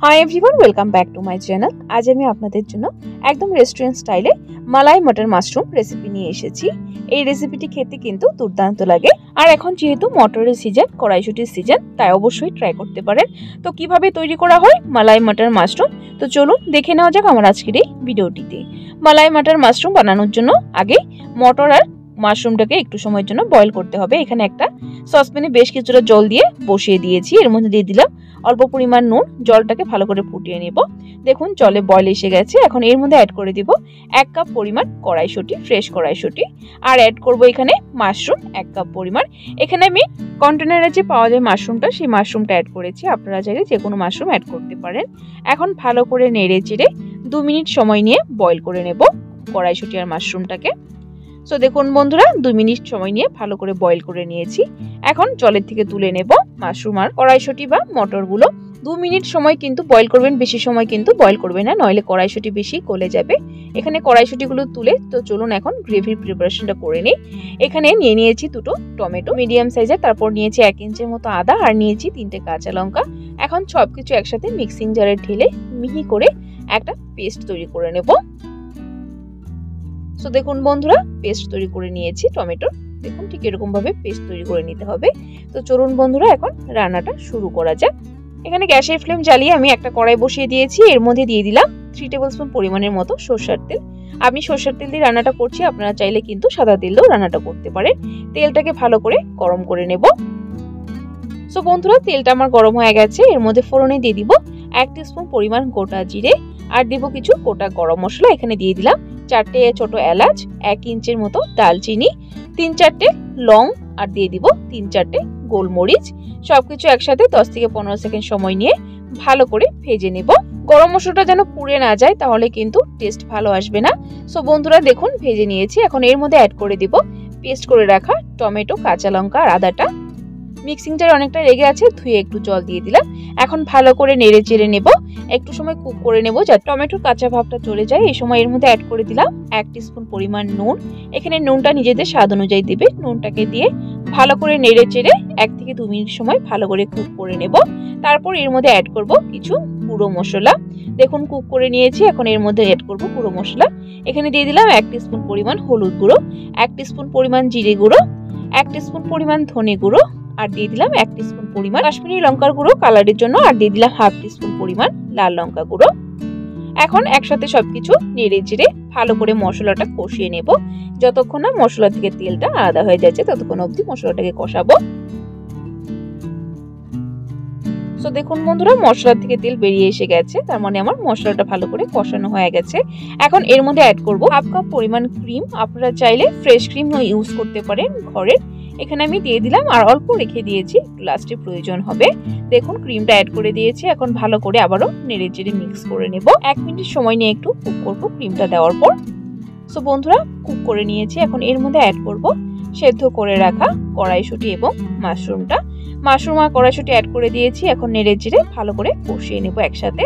Hi everyone, welcome back to my channel. আজ আমি আপনাদের জন্য একদম রেস্টুরেন্ট স্টাইলে মালাই মটর মাশরুম রেসিপি নিয়ে এসেছি। এই রেসিপিটি খেতে কিন্তু দুর্দান্ত লাগে। আর এখন যেহেতু মটরের সিজন, কড়াইশুটির সিজন, তাই অবশ্যই ট্রাই করতে পারেন। তো কিভাবে তৈরি করা হয় মালাই মটর মাশরুম, তো চলুন দেখে নেওয়া যাক আমার আজকের এই ভিডিওটিতে। মালাই মটর মাশরুম বানানোর জন্য আগে মটর আর মাশরুমটাকে একটু সময়ের জন্য বয়েল করতে হবে। এখানে একটা সসপ্যানে বেশ কিছুটা জল দিয়ে বসিয়ে দিয়েছি। এর মধ্যে দিয়ে দিলাম অল্প পরিমাণ নুন। জলটাকে ভালো করে ফুটিয়ে নেব। দেখুন জলে বয়েল এসে গেছে। এখন এর মধ্যে অ্যাড করে দিব 1 কাপ পরিমাণ কড়াইশুঁটি, ফ্রেশ কড়াইশুঁটি। আর অ্যাড করব এখানে মাশরুম 1 কাপ পরিমাণ। এখানে আমি কন্টেনারে যে পাওয়া যায় মাশরুমটা, সেই মাশরুমটা অ্যাড করেছি। আপনারা চাইলে যে কোনো মাশরুম অ্যাড করতে পারেন। এখন ভালো করে নেড়ে চেড়ে 2 মিনিট সময় নিয়ে বয়েল করে নেব কড়াইশুঁটি আর মাশরুমটাকে। সো দেখুন বন্ধুরা, 2 মিনিট সময় নিয়ে ভালো করে বয়েল করে নিয়েছি। এখন জলের থেকে তুলে নেব মাশরুম আর কড়াইশুঁটি বা মটরগুলো। 2 মিনিট সময় কিন্তু বয়েল করবেন, বেশি সময় কিন্তু বয়েল করবেন না, নইলে কড়াইশুঁটি বেশি গলে যাবে। এখানে কড়াইশুঁটিগুলো তুলে তো চলুন এখন গ্রেভির প্রিপারেশনটা করে নিই। এখানে নিয়ে নিয়েছি 2টো টমেটো মিডিয়াম সাইজের, তারপর নিয়েছি 1 ইঞ্চের মতো আদা, আর নিয়েছি 3টে কাঁচা লঙ্কা। এখন সবকিছু একসাথে মিক্সিং জারে ঢেলে মিহি করে একটা পেস্ট তৈরি করে নেব। তো দেখুন বন্ধুরা, পেস্ট তৈরি করে নিয়েছি টমেটোর। দেখুন ঠিক এরকম ভাবে পেস্ট তৈরি করে নিতে হবে। তো চলুন বন্ধুরা এখন রান্নাটা শুরু করা যাক। এখানে গ্যাসের ফ্লেম জ্বালিয়ে আমি একটা কড়াই বসিয়ে দিয়েছি। এর মধ্যে দিয়ে দিলাম 3 টেবিলস্পুন পরিমাণের মতো সরষের তেল। আমি সরষের তেল দিয়ে রান্নাটা করছি, আপনারা চাইলে কিন্তু সাদা তেল দিয়েও রান্নাটা করতে পারেন। তেলটাকে ভালো করে গরম করে নেব। সো বন্ধুরা, তেলটা আমার গরম হয়ে গেছে। এর মধ্যে ফোড়নে দিয়ে দিব 1 টিস্পুন পরিমাণ গোটা জিরে, আর দিব কিছু গোটা গরম মশলা। এখানে দিয়ে দিলাম 4টে ছোট এলাচ, 1 ইঞ্চের মতো দালচিনি, 3-4টে লং, আর দিয়ে দিব 3-4টে গোলমরিচ। সবকিছু একসাথে 10 থেকে 15 সেকেন্ড সময় নিয়ে ভালো করে ভেজে নেব। গরম মশলাটা যেন পুড়ে না যায়, তাহলে কিন্তু টেস্ট ভালো আসবে না। সো বন্ধুরা দেখুন ভেজে নিয়েছি। এখন এর মধ্যে অ্যাড করে দিব পেস্ট করে রাখা টমেটো, কাঁচা লঙ্কা আর আদাটা। মিক্সিং জার অনেকটা লেগে আছে, ধুয়ে একটু জল দিয়ে দিলাম। এখন ভালো করে নেড়ে চেড়ে নেব, একটু সময় কুক করে নেব যাতে টমেটোর কাঁচা ভাবটা চলে যায়। এই সময় এর মধ্যে অ্যাড করে দিলাম 1 টিস্পুন পরিমাণ নুন। এখানে নুনটা নিজেদের স্বাদ অনুযায়ী দিবে। নুনটাকে দিয়ে ভালো করে নেড়ে চেড়ে 1 থেকে 2 মিনিট সময় ভালো করে কুক করে নেব। তারপর এর মধ্যে অ্যাড করব কিছু গুঁড়ো মশলা। দেখুন কুক করে নিয়েছি। এখন এর মধ্যে অ্যাড করব গুঁড়ো মশলা। এখানে দিয়ে দিলাম 1 টিস্পুন পরিমাণ হলুদ গুঁড়ো, 1 টিস্পুন পরিমাণ জিরে গুঁড়ো, 1 টিস্পুন পরিমাণ ধনে গুঁড়ো, আর দিয়ে দিলাম 1 টিস্পুন পরিমাণ কাশ্মীরি লঙ্কার গুঁড়ো কালারের জন্য, আর দিয়ে দিলাম 1/2 টিস্পুন পরিমাণ লাল লঙ্কা গুঁড়ো। এখন একসাথে সবকিছু নেড়ে চেড়ে ভালো করে মশলাটা কষিয়ে নেব। যতক্ষণ না মশলা থেকে তেলটা আলাদা হয়ে যাচ্ছে ততক্ষণ অবধি মশলাটাকে কষাবো। তো দেখুন বন্ধুরা, মশলা থেকে তেল বেরিয়ে এসে গেছে, তার মানে আমার মশলাটা ভালো করে কষানো হয়ে গেছে। এখন এর মধ্যে অ্যাড করব 1/2 কাপ পরিমাণ ক্রিম। আপনারা চাইলে ফ্রেশ ক্রিম ইউজ করতে পারেন ঘরের। এখানে আমি দিয়ে দিলাম, আর অল্প রেখে দিয়েছি, লাস্টে প্রয়োজন হবে। দেখুন ক্রিমটা অ্যাড করে দিয়েছি। এখন ভালো করে আবারও নেড়ে চেড়ে মিক্স করে নেব। 1 মিনিট সময় নিয়ে একটু কুক করবো ক্রিমটা দেওয়ার পর। সো বন্ধুরা, কুক করে নিয়েছি। এখন এর মধ্যে অ্যাড করব সেদ্ধ করে রাখা কড়াইশুঁটি এবং মাশরুমটা। মাশরুম আর কড়াইশুঁটি অ্যাড করে দিয়েছি। এখন নেড়ে চেড়ে ভালো করে কষিয়ে নেব একসাথে।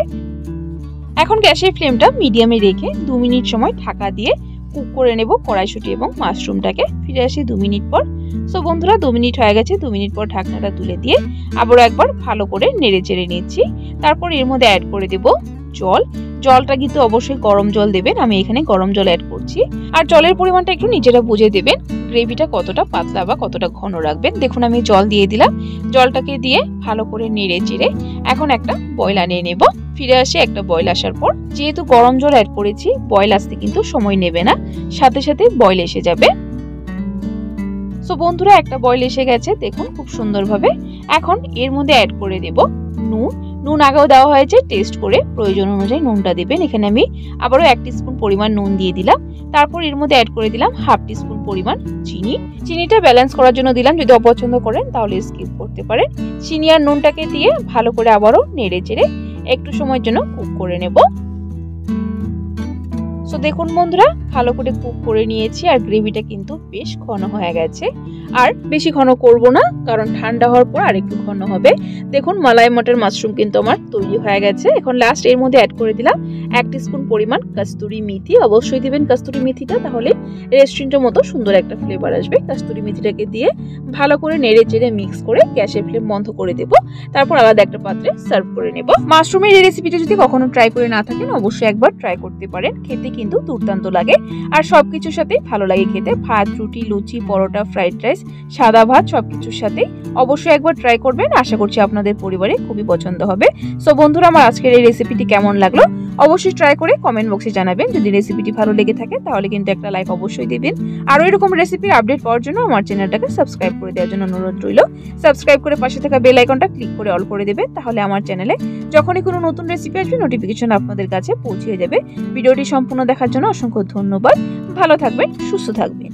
এখন গ্যাসের ফ্লেমটা মিডিয়ামে রেখে 2 মিনিট সময় ঢাকা দিয়ে কুক করে নেব কড়াইশুঁটি এবং মাশরুমটাকে। ফিরে আসি 2 মিনিট পর। সো বন্ধুরা, 2 মিনিট হয়ে গেছে। 2 মিনিট পর ঢাকনাটা তুলে দিয়ে আবারও একবার ভালো করে নেড়ে চেড়ে নিচ্ছি। তারপর এর মধ্যে অ্যাড করে দেব জল। জলটা কিন্তু অবশ্যই গরম জল দেবেন। আমি এখানে গরম জল অ্যাড করছি। আর জলের পরিমাণটা একটু নিজেরা বুঝে দেবেন, গ্রেভিটা কতটা পাতলা বা কতটা ঘন রাখবেন। দেখুন আমি জল দিয়ে দিলাম। জলটাকে দিয়ে ভালো করে নেড়ে চেড়ে এখন একটা বয়েল আনিয়ে নেব। ফিরে আসে একটা বয়েল আসার পর। যেহেতু গরম জল অ্যাড করেছি, বয়েল আসতে কিন্তু সময় নেবে না, সাথে সাথে বয়েল এসে যাবে। সো বন্ধুরা, একটা বয়েল এসে গেছে দেখুন খুব সুন্দরভাবে। এখন এর মধ্যে অ্যাড করে দেব নুন। নুন আগেও দেওয়া হয়েছে, টেস্ট করে প্রয়োজন অনুযায়ী নুনটা দেবেন। এখানে আমি আবারও 1 টিস্পুন পরিমাণ নুন দিয়ে দিলাম। তারপর এর মধ্যে অ্যাড করে দিলাম 1/2 টিস্পুন পরিমাণ চিনি। চিনিটা ব্যালেন্স করার জন্য দিলাম, যদি অপছন্দ করেন তাহলে স্কিপ করতে পারেন। চিনি আর নুনটাকে দিয়ে ভালো করে আবারও নেড়ে চেড়ে একটু সময়ের জন্য কুক করে নেব। সো দেখুন বন্ধুরা, ভালো করে কুক করে নিয়েছি আর গ্রেভিটা কিন্তু বেশ ঘন হয়ে গেছে। আর বেশি ঘন করব না, কারণ ঠান্ডা হওয়ার পর আর একটু ঘন হবে। দেখুন মালাই মটর মাশরুম কিন্তু আমার তৈরি হয়ে গেছে। এখন লাস্ট এর মধ্যে অ্যাড করে দিলাম 1 টিস্পুন পরিমাণ কস্তুরি মেথি। অবশ্যই দিবেন কস্তুরি মেথিটা, তাহলে রেস্টুরেন্টের মতো সুন্দর একটা ফ্লেভার আসবে। কস্তুরি মেথিটাকে দিয়ে ভালো করে নেড়ে চেড়ে মিক্স করে গ্যাসের ফ্লেম বন্ধ করে দেব। তারপর আলাদা একটা পাত্রে সার্ভ করে নেব। মাশরুমের এই রেসিপিটা যদি কখনো ট্রাই করে না থাকেন, অবশ্যই একবার ট্রাই করতে পারেন। খেতে কিন্তু দুর্দান্ত লাগে আর সবকিছুর সাথেই ভালো লাগে খেতে। ভাত, রুটি, লুচি, পরোটা, ফ্রাইড রাইস, সাদা ভাত সবকিছুর সাথেই অবশ্যই একবার ট্রাই করবেন। আশা করছি আপনাদের পরিবারে খুবই পছন্দ হবে। সো বন্ধুরা, আমার আজকের এই রেসিপিটি কেমন লাগলো অবশ্যই ট্রাই করে কমেন্ট বক্সে জানাবেন। যদি রেসিপিটি ভালো লেগে থাকে তাহলে কিন্তু একটা লাইক অবশ্যই দিবেন। আরও এরকম রেসিপির আপডেট পাওয়ার জন্য আমার চ্যানেলটাকে সাবস্ক্রাইব করে দেওয়ার জন্য অনুরোধ রইল। সাবস্ক্রাইব করে পাশে থাকা বেল আইকনটা ক্লিক করে অল করে দেবেন, তাহলে আমার চ্যানেলে যখনই কোনো নতুন রেসিপি আসবে নোটিফিকেশন আপনাদের কাছে পৌঁছে যাবে। ভিডিওটি সম্পূর্ণ দেখার জন্য অসংখ্য ধন্যবাদ। ভালো থাকবেন, সুস্থ থাকবেন।